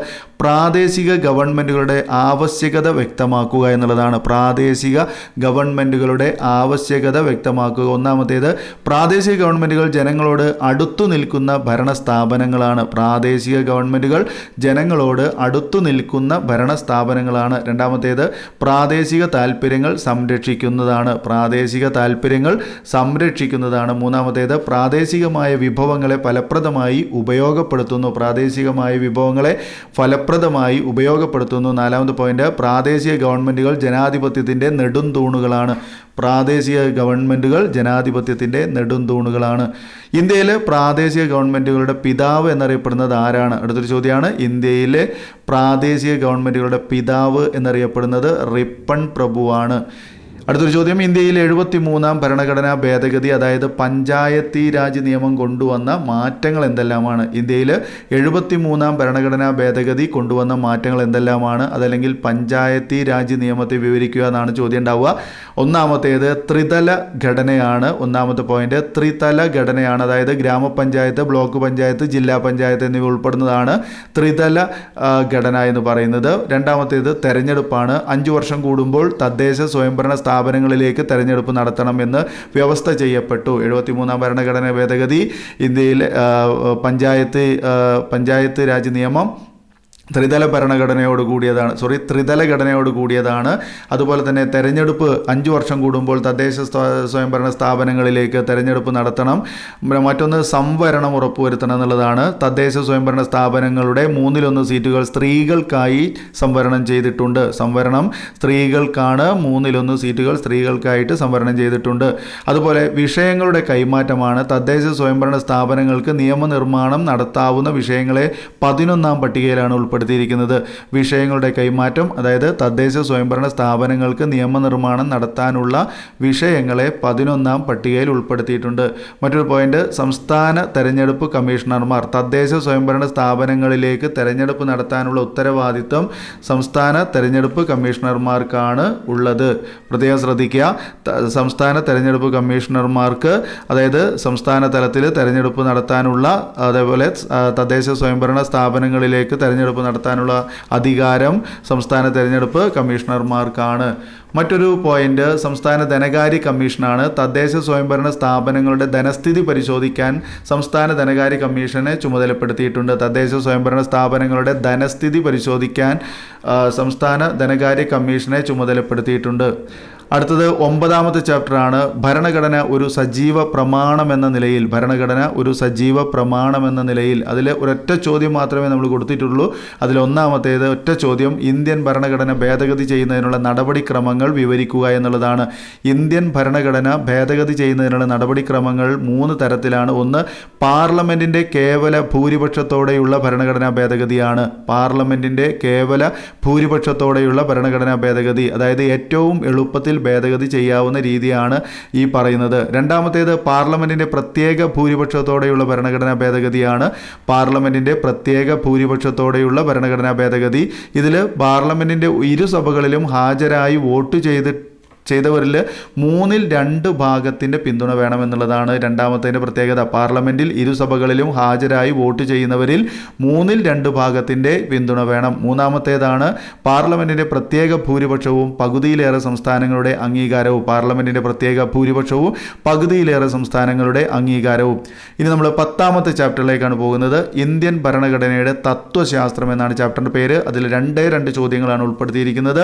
S1: പ്രാദേശിക ഗവൺമെൻറ്റുകളുടെ ആവശ്യകത വ്യക്തമാക്കുക എന്നുള്ളതാണ്. പ്രാദേശിക ഗവൺമെൻറ്റുകളുടെ ആവശ്യകത വ്യക്തമാക്കുക. ഒന്നാമത്തേത് പ്രാദേശിക ഗവൺമെൻറ്റുകൾ ജനങ്ങളോട് അടുത്തു നിൽക്കുന്ന ഭരണസ്ഥാപനങ്ങളാണ്. പ്രാദേശിക ഗവൺമെൻറ്റുകൾ ജനങ്ങളോട് അടുത്തു നിൽക്കുന്ന ഭരണസ്ഥാപനങ്ങളാണ്. രണ്ടാമത്തേത് പ്രാദേശിക താൽപ്പര്യങ്ങൾ സംരക്ഷിക്കുന്നതാണ്. പ്രാദേശിക താൽപ്പര്യങ്ങൾ സംരക്ഷിക്കുന്നതാണ്. മൂന്നാമത്തേത് പ്രാദേശികമായ വിഭവങ്ങളെ ഫലപ്രദമായി ഉപയോഗപ്പെടുത്തുന്നു. പ്രാദേശികമായ വിഭവങ്ങളെ ഫലപ്രദമായി ഉപയോഗപ്പെടുത്തുന്നു. നാലാമത്തെ പോയിന്റ്, പ്രാദേശിക ഗവൺമെൻറ്റുകൾ ജനാധിപത്യത്തിൻ്റെ നെടുംതൂണുകളാണ്. പ്രാദേശിക ഗവൺമെൻറ്റുകൾ ജനാധിപത്യത്തിൻ്റെ നെടുംതൂണുകളാണ്. ഇന്ത്യയിലെ പ്രാദേശിക ഗവൺമെൻറ്റുകളുടെ പിതാവ് എന്നറിയപ്പെടുന്നത് ആരാണ്? അടുത്തൊരു ചോദ്യമാണ്. ഇന്ത്യയിലെ പ്രാദേശിക ഗവൺമെൻറ്റുകളുടെ പിതാവ് എന്നറിയപ്പെടുന്നത് റിപ്പൺ പ്രഭുവാണ്. അടുത്തൊരു ചോദ്യം, ഇന്ത്യയിൽ 73-ാം ഭരണഘടനാ ഭേദഗതി, അതായത് പഞ്ചായത്തി രാജ് നിയമം കൊണ്ടുവന്ന മാറ്റങ്ങൾ എന്തെല്ലാമാണ്? ഇന്ത്യയിൽ 73-ാം ഭരണഘടനാ ഭേദഗതി കൊണ്ടുവന്ന മാറ്റങ്ങൾ എന്തെല്ലാമാണ്? അതല്ലെങ്കിൽ പഞ്ചായത്തി രാജ് നിയമത്തെ വിവരിക്കുക എന്നാണ് ചോദ്യം ഉണ്ടാവുക. ഒന്നാമത്തേത് ത്രിതല ഘടനയാണ്. ഒന്നാമത്തെ പോയിന്റ് ത്രിതല ഘടനയാണ്. അതായത് ഗ്രാമപഞ്ചായത്ത്, ബ്ലോക്ക് പഞ്ചായത്ത്, ജില്ലാ പഞ്ചായത്ത് എന്നിവ ഉൾപ്പെടുന്നതാണ് ത്രിതല ഘടന എന്ന് പറയുന്നത്. രണ്ടാമത്തേത് തെരഞ്ഞെടുപ്പാണ്. 5 വർഷം കൂടുമ്പോൾ തദ്ദേശ സ്വയംഭരണ സ്ഥാപനങ്ങളിലേക്ക് തെരഞ്ഞെടുപ്പ് നടത്തണമെന്ന് വ്യവസ്ഥ ചെയ്യപ്പെട്ടു. 73-ാം ഭരണഘടനാ ഭേദഗതി ഇന്ത്യയിൽ പഞ്ചായത്ത് രാജ് നിയമം ത്രിതല ഘടനയോട് കൂടിയതാണ്. അതുപോലെ തന്നെ തെരഞ്ഞെടുപ്പ് 5 വർഷം കൂടുമ്പോൾ തദ്ദേശ സ്വയംഭരണ സ്ഥാപനങ്ങളിലേക്ക് തെരഞ്ഞെടുപ്പ് നടത്തണം. മറ്റൊന്ന് സംവരണം ഉറപ്പുവരുത്തണം എന്നുള്ളതാണ്. തദ്ദേശ സ്വയംഭരണ സ്ഥാപനങ്ങളുടെ 1/3 സീറ്റുകൾ സ്ത്രീകൾക്കായി സംവരണം ചെയ്തിട്ടുണ്ട്. സംവരണം സ്ത്രീകൾക്കാണ്. 1/3 സീറ്റുകൾ സ്ത്രീകൾക്കായിട്ട് സംവരണം ചെയ്തിട്ടുണ്ട്. അതുപോലെ വിഷയങ്ങളുടെ കൈമാറ്റമാണ്. തദ്ദേശ സ്വയംഭരണ സ്ഥാപനങ്ങൾക്ക് നിയമനിർമ്മാണം നടത്താവുന്ന വിഷയങ്ങളെ 11-ാം പട്ടികയിലാണ് ഉൾപ്പെടുത്തിയിരിക്കുന്നത്. വിഷയങ്ങളുടെ കൈമാറ്റം, അതായത് തദ്ദേശ സ്വയംഭരണ സ്ഥാപനങ്ങൾക്ക് നിയമനിർമ്മാണം നടത്താനുള്ള വിഷയങ്ങളെ 11-ാം പട്ടികയിൽ ഉൾപ്പെടുത്തിയിട്ടുണ്ട്. മറ്റൊരു പോയിന്റ്, സംസ്ഥാന തെരഞ്ഞെടുപ്പ് കമ്മീഷണർമാർ, തദ്ദേശ സ്വയംഭരണ സ്ഥാപനങ്ങളിലേക്ക് തെരഞ്ഞെടുപ്പ് നടത്താനുള്ള ഉത്തരവാദിത്വം സംസ്ഥാന തെരഞ്ഞെടുപ്പ് കമ്മീഷണർമാർക്കാണ് ഉള്ളത്. പ്രത്യേകം ശ്രദ്ധിക്കുക, സംസ്ഥാന തെരഞ്ഞെടുപ്പ് കമ്മീഷണർമാർക്ക്, അതായത് സംസ്ഥാന തലത്തിൽ തെരഞ്ഞെടുപ്പ് നടത്താനുള്ള, അതേപോലെ തദ്ദേശ സ്വയംഭരണ സ്ഥാപനങ്ങളിലേക്ക് തെരഞ്ഞെടുപ്പ് നടത്താനുള്ള അധികാരം സംസ്ഥാന തെരഞ്ഞെടുപ്പ് കമ്മീഷണർമാർക്കാണ്. മറ്റൊരു പോയിന്റ്, സംസ്ഥാന ധനകാര്യ കമ്മീഷനാണ്. തദ്ദേശ സ്വയംഭരണ സ്ഥാപനങ്ങളുടെ ധനസ്ഥിതി പരിശോധിക്കാൻ സംസ്ഥാന ധനകാര്യ കമ്മീഷനെ ചുമതലപ്പെടുത്തിയിട്ടുണ്ട്. തദ്ദേശ സ്വയംഭരണ സ്ഥാപനങ്ങളുടെ ധനസ്ഥിതി പരിശോധിക്കാൻ സംസ്ഥാന ധനകാര്യ കമ്മീഷനെ ചുമതലപ്പെടുത്തിയിട്ടുണ്ട്. അടുത്തത് 9-ാമത്തെ ചാപ്റ്ററാണ് ഭരണഘടന ഒരു സജീവ പ്രമാണം എന്ന നിലയിൽ. അതിൽ ഒരൊറ്റ ചോദ്യം മാത്രമേ നമ്മൾ കൊടുത്തിട്ടുള്ളൂ. അതിൽ ഒന്നാമത്തേത് ഒറ്റ ചോദ്യം, ഇന്ത്യൻ ഭരണഘടന ഭേദഗതി ചെയ്യുന്നതിനുള്ള നടപടിക്രമങ്ങൾ വിവരിക്കുക എന്നുള്ളതാണ്. ഇന്ത്യൻ ഭരണഘടന ഭേദഗതി ചെയ്യുന്നതിനുള്ള നടപടിക്രമങ്ങൾ 3 തരത്തിലാണ്. ഒന്ന്, പാർലമെൻറ്റിൻ്റെ കേവല ഭൂരിപക്ഷത്തോടെയുള്ള ഭരണഘടനാ ഭേദഗതിയാണ്. പാർലമെൻറ്റിൻ്റെ കേവല ഭൂരിപക്ഷത്തോടെയുള്ള ഭരണഘടനാ ഭേദഗതി, അതായത് ഏറ്റവും എളുപ്പത്തിൽ ഭേദഗതി ചെയ്യാവുന്ന രീതിയാണ് ഈ പറയുന്നത്. രണ്ടാമത്തേത് പാർലമെന്റിന്റെ പ്രത്യേക ഭൂരിപക്ഷത്തോടെയുള്ള ഭരണഘടനാ ഭേദഗതിയാണ്. പാർലമെന്റിന്റെ പ്രത്യേക ഭൂരിപക്ഷത്തോടെയുള്ള ഭരണഘടനാ ഭേദഗതി, ഇതിൽ പാർലമെന്റിന്റെ ഇരുസഭകളിലും ഹാജരായി വോട്ട് ചെയ്തവരിൽ 2/3 ഭാഗത്തിൻ്റെ പിന്തുണ വേണമെന്നുള്ളതാണ് രണ്ടാമത്തേതിൻ്റെ പ്രത്യേകത. പാർലമെൻറ്റിൽ ഇരുസഭകളിലും ഹാജരായി വോട്ട് ചെയ്യുന്നവരിൽ 2/3 ഭാഗത്തിൻ്റെ പിന്തുണ വേണം. മൂന്നാമത്തേതാണ് പാർലമെൻറ്റിൻ്റെ പ്രത്യേക ഭൂരിപക്ഷവും പകുതിയിലേറെ സംസ്ഥാനങ്ങളുടെ അംഗീകാരവും. പാർലമെൻറ്റിൻ്റെ പ്രത്യേക ഭൂരിപക്ഷവും പകുതിയിലേറെ സംസ്ഥാനങ്ങളുടെ അംഗീകാരവും. ഇനി നമ്മൾ 10-ാമത്തെ ചാപ്റ്ററിലേക്കാണ് പോകുന്നത്. ഇന്ത്യൻ ഭരണഘടനയുടെ തത്വശാസ്ത്രം എന്നാണ് ചാപ്റ്ററിൻ്റെ പേര്. അതിൽ 2 ചോദ്യങ്ങളാണ് ഉൾപ്പെടുത്തിയിരിക്കുന്നത്.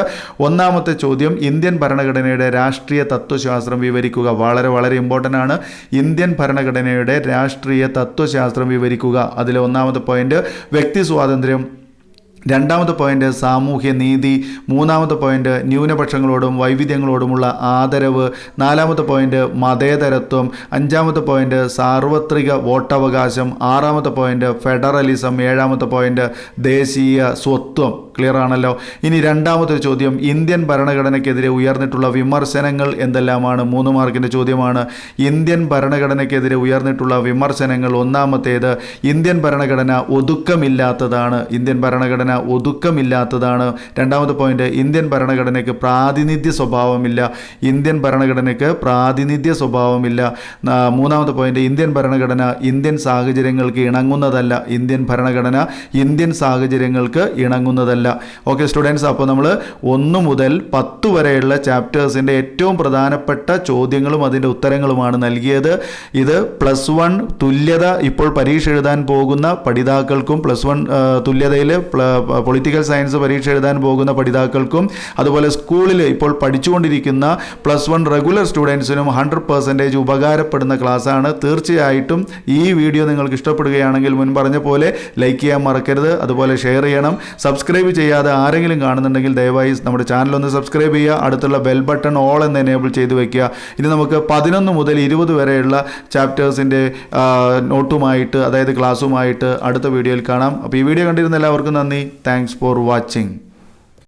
S1: ഒന്നാമത്തെ ചോദ്യം, ഇന്ത്യൻ ഭരണഘടനയുടെ ഭരണഘടനയുടെ രാഷ്ട്രീയ തത്വശാസ്ത്രം വിവരിക്കുക. വളരെ വളരെ ഇമ്പോർട്ടൻ്റ് ആണ്. ഇന്ത്യൻ ഭരണഘടനയുടെ രാഷ്ട്രീയ തത്വശാസ്ത്രം വിവരിക്കുക. അതിലെ ഒന്നാമത്തെ പോയിന്റ് വ്യക്തി സ്വാതന്ത്ര്യം, രണ്ടാമത്തെ പോയിന്റ് സാമൂഹ്യ നീതി, മൂന്നാമത്തെ പോയിന്റ് ന്യൂനപക്ഷങ്ങളോടും വൈവിധ്യങ്ങളോടുമുള്ള ആദരവ്, നാലാമത്തെ പോയിന്റ് മതേതരത്വം, അഞ്ചാമത്തെ പോയിന്റ് സാർവത്രിക വോട്ടവകാശം, ആറാമത്തെ പോയിന്റ് ഫെഡറലിസം, ഏഴാമത്തെ പോയിന്റ് ദേശീയ സ്വത്വം. ക്ലിയർ ആണല്ലോ. ഇനി രണ്ടാമത്തെ ചോദ്യം, ഇന്ത്യൻ ഭരണഘടനയ്ക്കെതിരെ ഉയർന്നിട്ടുള്ള വിമർശനങ്ങൾ എന്തെല്ലാമാണ്? 3 മാർക്കിൻ്റെ ചോദ്യമാണ്. ഇന്ത്യൻ ഭരണഘടനയ്ക്കെതിരെ ഉയർന്നിട്ടുള്ള വിമർശനങ്ങൾ, ഒന്നാമത്തേത് ഇന്ത്യൻ ഭരണഘടന ഒതുക്കമില്ലാത്തതാണ്. ഇന്ത്യൻ ഭരണഘടന ഒതുക്കമില്ലാത്തതാണ്. രണ്ടാമത്തെ പോയിന്റ്, ഇന്ത്യൻ ഭരണഘടനയ്ക്ക് പ്രാതിനിധ്യ സ്വഭാവമില്ല. ഇന്ത്യൻ ഭരണഘടനയ്ക്ക് പ്രാതിനിധ്യ സ്വഭാവമില്ല. മൂന്നാമത്തെ പോയിന്റ്, ഇന്ത്യൻ ഭരണഘടന ഇന്ത്യൻ സാഹചര്യങ്ങൾക്ക് ഇണങ്ങുന്നതല്ല. ഇന്ത്യൻ ഭരണഘടന ഇന്ത്യൻ സാഹചര്യങ്ങൾക്ക് ഇണങ്ങുന്നതല്ല. ഓക്കെ സ്റ്റുഡൻസ്, അപ്പോൾ നമ്മൾ 1 മുതൽ 10 വരെയുള്ള ചാപ്റ്റേഴ്സിൻ്റെ ഏറ്റവും പ്രധാനപ്പെട്ട ചോദ്യങ്ങളും അതിൻ്റെ ഉത്തരങ്ങളുമാണ് നൽകിയത്. ഇത് +1 തുല്യത ഇപ്പോൾ പരീക്ഷ എഴുതാൻ പോകുന്ന പഠിതാക്കൾക്കും, +1 തുല്യതയിൽ പൊളിറ്റിക്കൽ സയൻസ് പരീക്ഷ എഴുതാൻ പോകുന്ന പഠിതാക്കൾക്കും, അതുപോലെ സ്കൂളിൽ ഇപ്പോൾ പഠിച്ചുകൊണ്ടിരിക്കുന്ന +1 റെഗുലർ സ്റ്റുഡൻസിനും 100% ഉപകാരപ്പെടുന്ന ക്ലാസ്സാണ്. തീർച്ചയായിട്ടും ഈ വീഡിയോ നിങ്ങൾക്ക് ഇഷ്ടപ്പെടുകയാണെങ്കിൽ മുൻ പറഞ്ഞ പോലെ ലൈക്ക് ചെയ്യാൻ മറക്കരുത്. അതുപോലെ ഷെയർ ചെയ്യണം. സബ്സ്ക്രൈബ് ചെയ്യാതെ ആരെങ്കിലും കാണുന്നുണ്ടെങ്കിൽ ദയവായി നമ്മുടെ ചാനൽ ഒന്ന് സബ്സ്ക്രൈബ് ചെയ്യുക. അടുത്തുള്ള ബെൽ ബട്ടൺ ഓൾ എന്ന് എനേബിൾ ചെയ്ത് വെക്കുക. ഇനി നമുക്ക് 11 മുതൽ 20 വരെയുള്ള ചാപ്റ്റേഴ്സിൻ്റെ നോട്ടുമായിട്ട്, അതായത് ക്ലാസ്സുമായിട്ട് അടുത്ത വീഡിയോയിൽ കാണാം. അപ്പോൾ ഈ വീഡിയോ കണ്ടിരുന്ന എല്ലാവർക്കും നന്ദി. Thanks for watching.